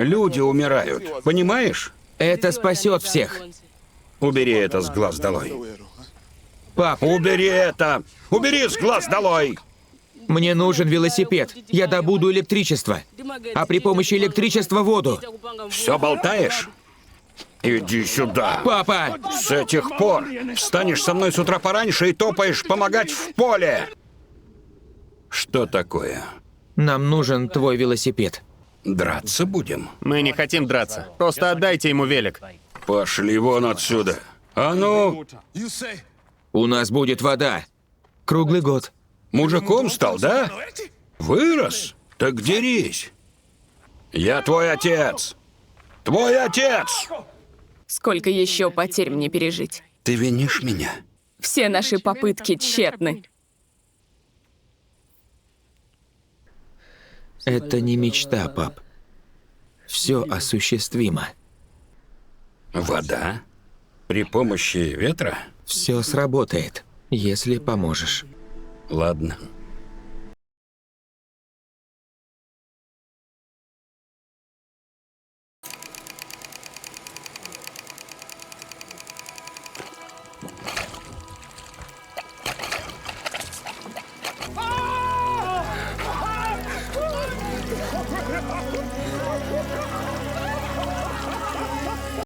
Люди умирают, понимаешь? Это спасет всех. Убери это с глаз долой. Пап, Убери это! Убери с глаз долой! мне нужен велосипед. Я добуду электричество. А при помощи электричества воду. Все болтаешь? Иди сюда. Папа! С этих пор встанешь со мной с утра пораньше и топаешь помогать в поле. Что такое? Нам нужен твой велосипед. Драться будем? Мы не хотим драться. Просто отдайте ему велик. Пошли вон отсюда. А ну, У нас будет вода. Круглый год. мужиком стал, да? Вырос? Так дерись. Я твой отец. Твой отец! Сколько еще потерь мне пережить? Ты винишь меня? Все наши попытки тщетны. Это не мечта, пап. Все осуществимо. Вода? При помощи ветра? Все сработает, если поможешь. Ладно.